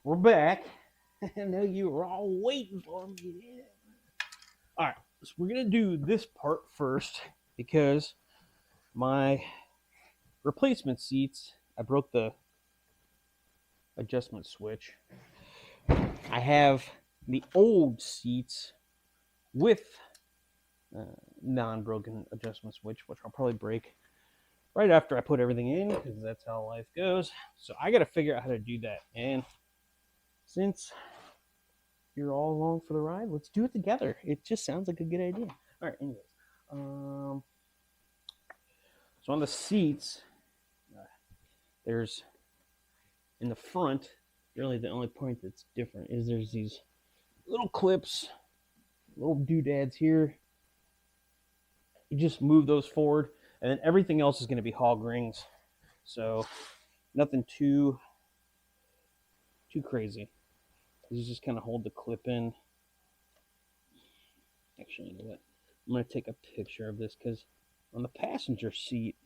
We're back. I know you were all waiting for me. All right, so we're gonna do this part first because my replacement seats, I broke the adjustment switch. I have the old seats with non-broken adjustment switch, which I'll probably break right after I put everything in because that's how life goes. So I got to figure out how to do that. And since you're all along for the ride, let's do it together. It just sounds like a good idea. All right, anyways. So on the seats, there's in the front, really the only point that's different is there's these little clips, little doodads here. You just move those forward, and then everything else is going to be hog rings. So nothing too crazy. You just kind of hold the clip in. Actually, you know what? I'm going to take a picture of this because on the passenger seat,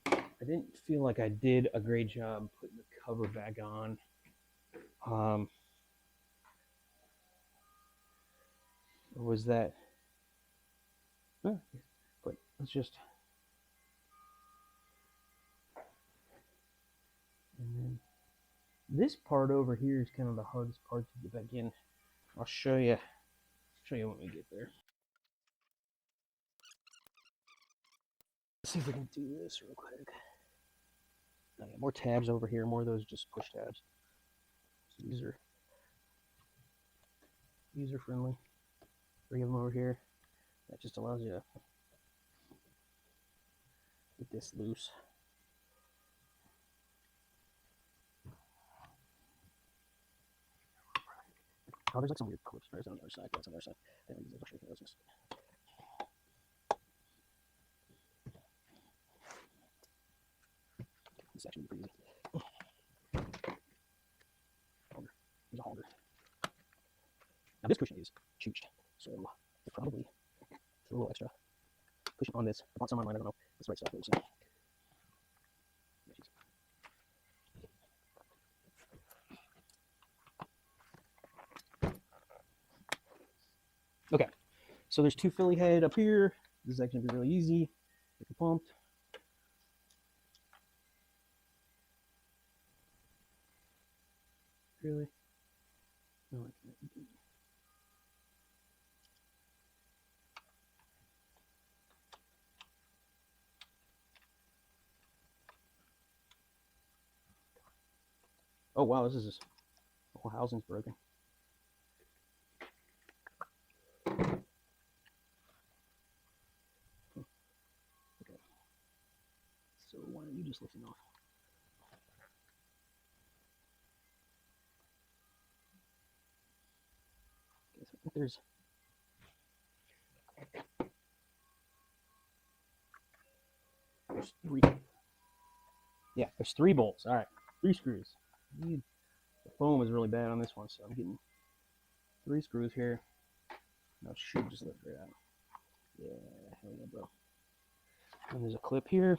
I didn't feel like I did a great job putting the cover back on. Or was that? But let's just. And then this part over here is kind of the hardest part to get back in. I'll show you when we get there. Let's see if we can do this real quick. Oh, yeah, more tabs over here. More of those just push tabs. So these are user friendly. 3 of them over here. That just allows you to get this loose. Oh, there's like some weird clips right on the other side. That's on the other side. I'll show you those. This section will be pretty easy. Holder. There's a holder. Now this cushion is chooched, so it probably put a little extra cushion on this. I bought some online, I don't know. It's the right stuff. We'll see. Okay, so there's 2 Philly head up here. This is actually gonna be really easy. Get it pumped. Really? No, I can't. Oh wow, this is just, the whole housing's broken. Okay. So why don't you just listen off? Okay, so I think there's three. Yeah, there's 3 bolts. All right, 3 screws. The foam is really bad on this one, so I'm getting 3 screws here. No, shoot, just lift right out. Yeah, hell yeah, bro. And there's a clip here.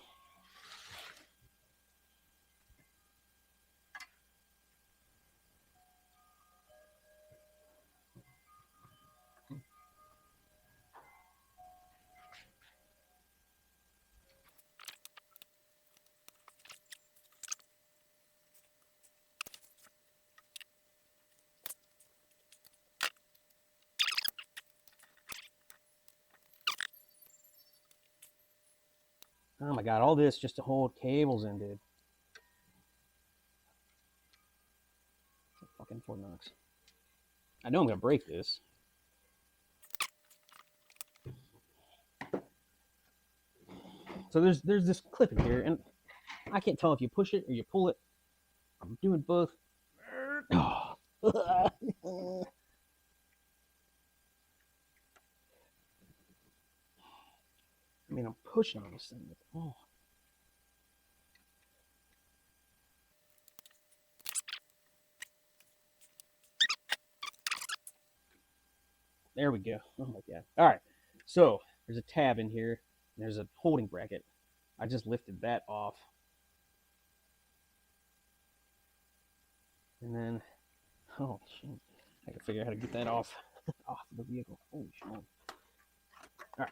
Oh my god, all this just to hold cables in, dude. It's a fucking Fort Knox. I know I'm gonna break this. So there's this clip in here, and I can't tell if you push it or you pull it. I'm doing both. I mean, I'm pushing on this thing. Oh. There we go. Oh my god. All right. So there's a tab in here. And there's a holding bracket. I just lifted that off. And then Oh, shit. I gotta figure out how to get that off the vehicle. Holy shit. All right.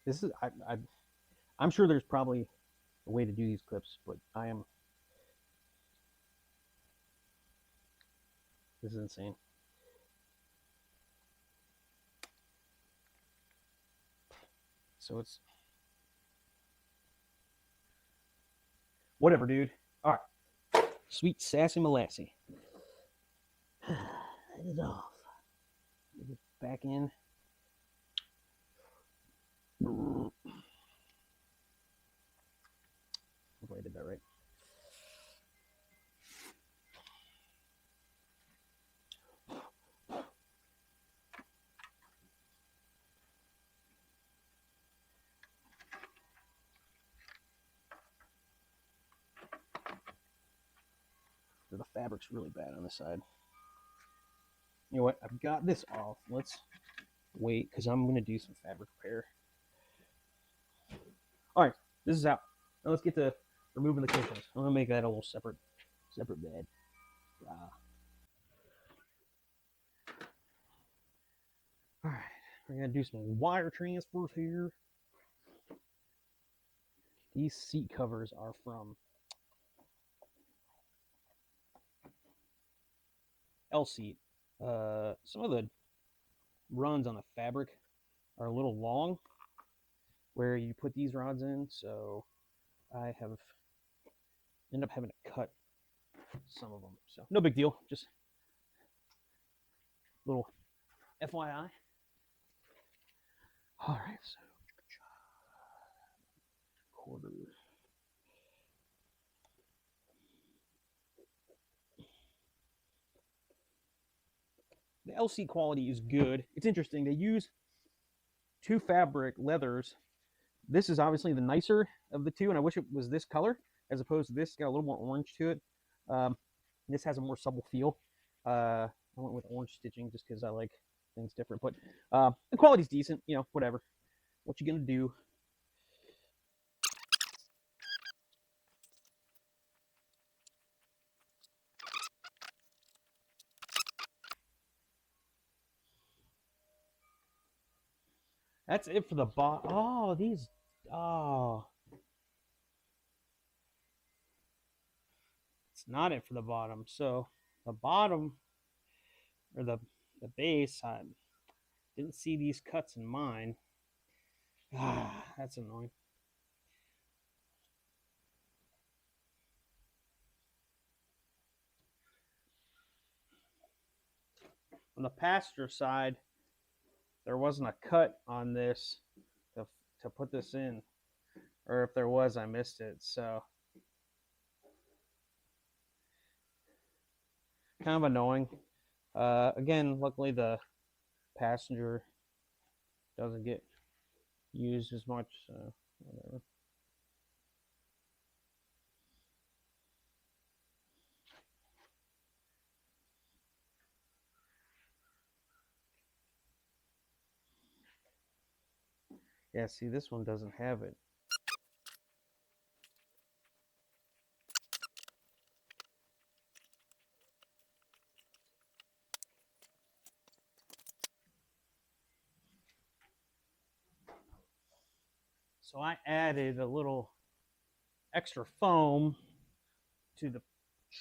This is I'm sure there's probably a way to do these clips, but this is insane. So it's whatever, dude. All right, sweet sassy molassy. It is off. Get it back in. Hopefully I did that right. The fabric's really bad on this side. You know what? I've got this off. Let's wait because I'm going to do some fabric repair. All right, this is out. Now let's get to removing the cushions. I'm going to make that a little separate bed. All right, we're going to do some wire transfers here. These seat covers are from LSEAT. Some of the runs on the fabric are a little long where you put these rods in, so I have ended up having to cut some of them. So no big deal, just a little FYI. All right, so quarter. The LC quality is good. It's interesting. They use two fabric leathers. This is obviously the nicer of the two, and I wish it was this color as opposed to this. It's got a little more orange to it. This has a more supple feel. I went with orange stitching just because I like things different. But the quality's decent. You know, whatever. What you gonna do? That's it for the bot. Oh, these. Oh. It's not it for the bottom. So the bottom or the base, I didn't see these cuts in mine. Ah, that's annoying. On the passenger side, there wasn't a cut on this to put this in, or if there was, I missed it. So kind of annoying. Again, luckily the passenger doesn't get used as much. So whatever. Yeah, see, this one doesn't have it. So I added a little extra foam to the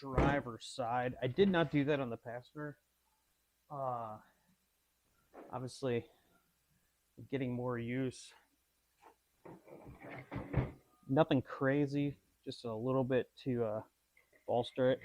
driver's side. I did not do that on the passenger. Obviously, getting more use. Nothing crazy, just a little bit to bolster it.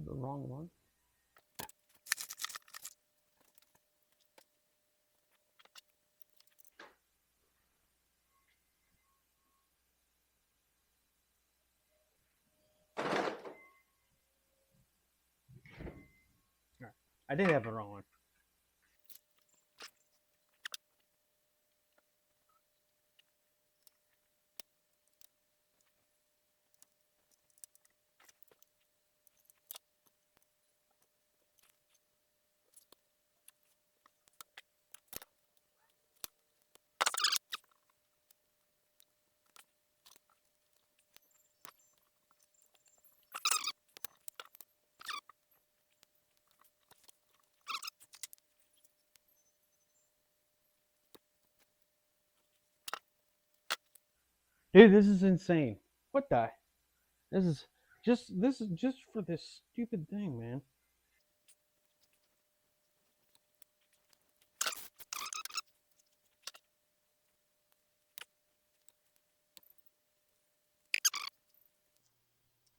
have the wrong one? Right. I did have the wrong one. Dude, this is insane. What the? This is just for this stupid thing, man.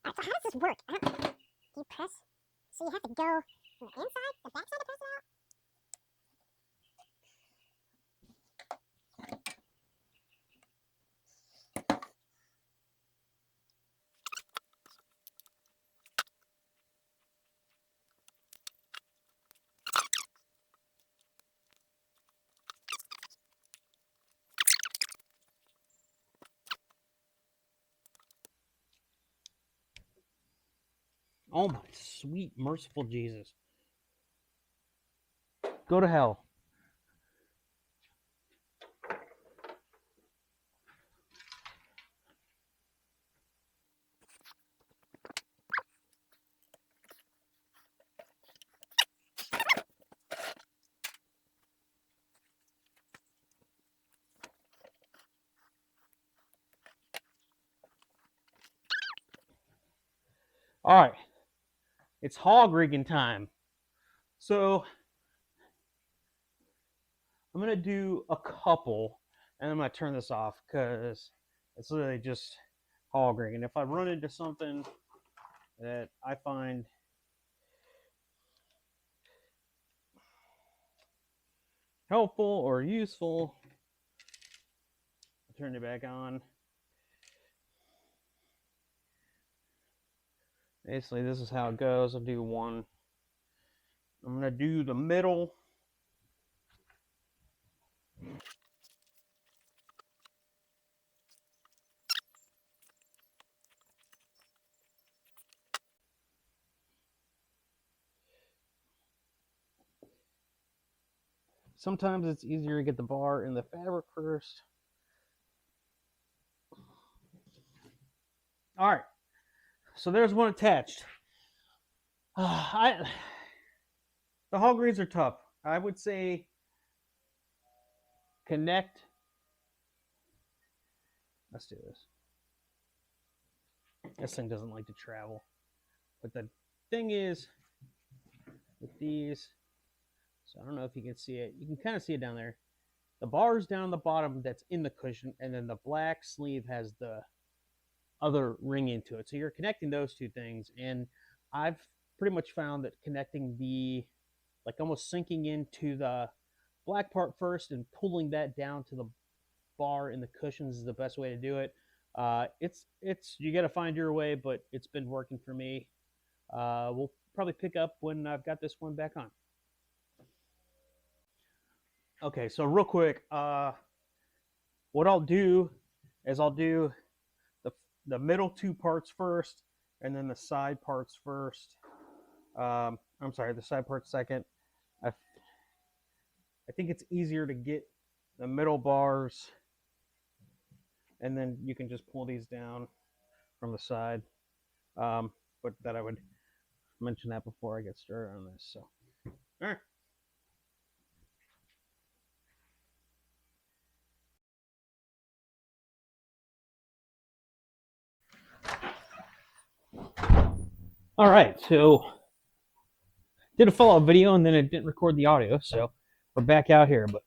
Alright, so how does this work? Do you press? So you have to go from the inside, the back side to press it out? Oh my sweet, merciful Jesus. Go to hell. All right. It's hog rigging time. So I'm going to do a couple, and I'm going to turn this off because it's literally just hog rigging. If I run into something that I find helpful or useful, I'll turn it back on. Basically, this is how it goes. I'll do one. I'm going to do the middle. Sometimes it's easier to get the bar in the fabric first. All right. So there's one attached. The hog rigs are tough. I would say connect. Let's do this. This thing doesn't like to travel. But the thing is, with these, so I don't know if you can see it. You can kind of see it down there. The bar is down the bottom that's in the cushion, and then the black sleeve has the other ring into it. So you're connecting those two things, and I've pretty much found that connecting the, like almost sinking into the black part first and pulling that down to the bar in the cushions is the best way to do it. It's you got to find your way, but it's been working for me. We'll probably pick up when I've got this one back on. Okay, so real quick, what I'll do is I'll do the middle two parts first, and then the side parts first. I'm sorry, the side parts second. I think it's easier to get the middle bars, and then you can just pull these down from the side. But that I would mention that before I get started on this. So, all right. All right, so did a follow-up video and then it didn't record the audio, so we're back out here. But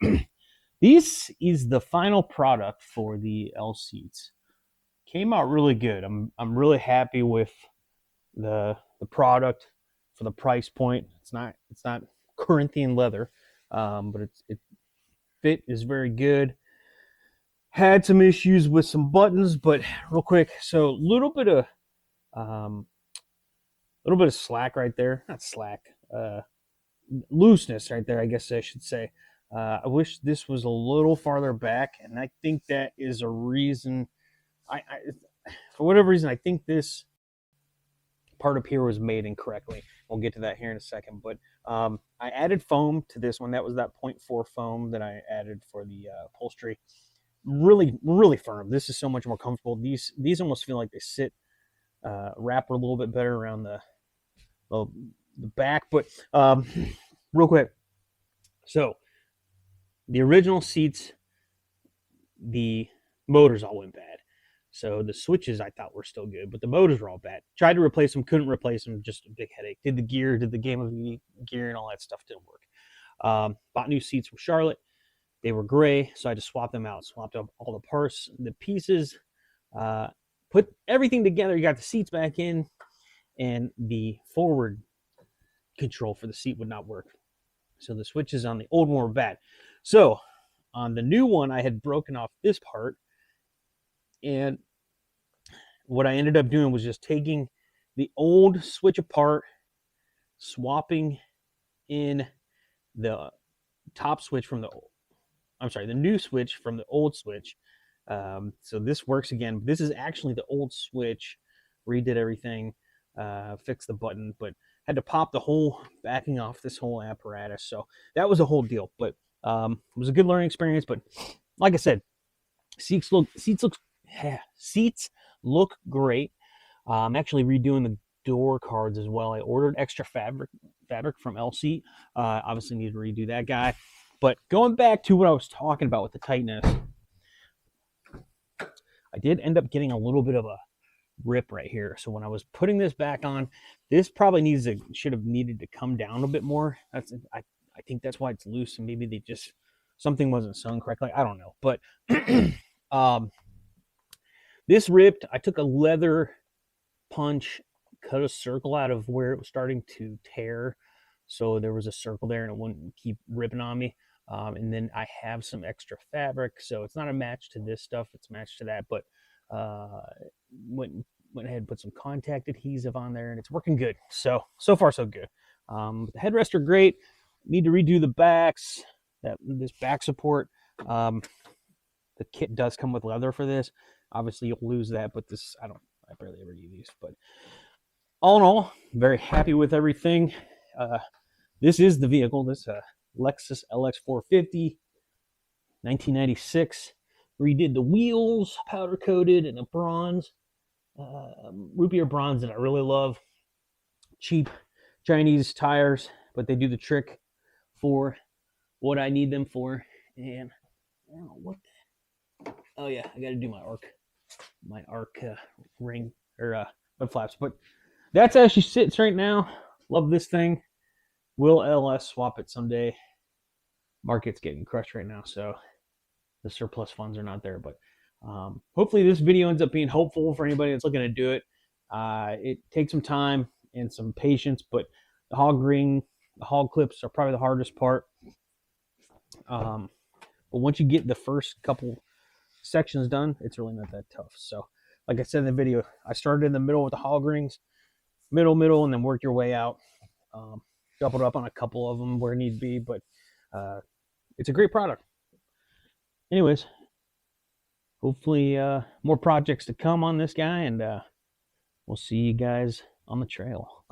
this is the final product for the LSEAT. Came out really good. I'm really happy with the product. for the price point. It's not Corinthian leather, but it fit is very good. Had some issues with some buttons, but real quick, so a um, little bit of slack right there, not slack, looseness right there, I guess I should say. I wish this was a little farther back, and I think that is a reason. For whatever reason, I think this part up here was made incorrectly. We'll get to that here in a second, but I added foam to this one. That was that 0.4 foam that I added for the upholstery. Really firm. This is so much more comfortable. These almost feel like they sit wrap a little bit better around the back. But real quick, so the original seats, the motors all went bad. So the switches I thought were still good, but the motors were all bad. Tried to replace them, couldn't replace them, just a big headache. Did the gear, did the Game of gear and all that stuff, didn't work. Bought new seats with Charlotte. They were gray, so I just swapped them out. Swapped up all the parts, the pieces, put everything together. You got the seats back in, and the forward control for the seat would not work. So the switches on the old one were bad. So on the new one, I had broken off this part, and what I ended up doing was just taking the old switch apart, swapping in the top switch from the new switch from the old switch. So this works again. This is actually the old switch. Redid everything, fixed the button, but had to pop the whole backing off this whole apparatus. So that was a whole deal. But it was a good learning experience. But like I said, seats look great. I'm actually redoing the door cards as well. I ordered extra fabric from LSEAT. Obviously need to redo that guy. But going back to what I was talking about with the tightness, I did end up getting a little bit of a rip right here. So when I was putting this back on, this probably should have needed to come down a bit more. I think that's why it's loose, and maybe something wasn't sewn correctly. I don't know, but this ripped. I took a leather punch, cut a circle out of where it was starting to tear, so there was a circle there and it wouldn't keep ripping on me. And then I have some extra fabric, so it's not a match to this stuff, it's matched to that, but went ahead and put some contact adhesive on there, and it's working good. So far so good. The headrests are great. Need to redo the backs, this back support. The kit does come with leather for this. Obviously you'll lose that, but this I barely ever use these. But all in all, very happy with everything. This is the vehicle. This Lexus LX450, 1996. Redid the wheels, powder coated in a bronze, root beer bronze that I really love. Cheap Chinese tires, but they do the trick for what I need them for. And I don't know what. Oh yeah, I got to do my arc ring or mud flaps. But that's how she sits right now. Love this thing. Will LS swap it someday? Market's getting crushed right now, so the surplus funds are not there. But hopefully this video ends up being helpful for anybody that's looking to do it. It takes some time and some patience, but the hog clips are probably the hardest part. But once you get the first couple sections done, it's really not that tough. So like I said in the video, I started in the middle with the hog rings, middle, and then work your way out. Doubled up on a couple of them where need be, but it's a great product. Anyways, hopefully more projects to come on this guy, and we'll see you guys on the trail.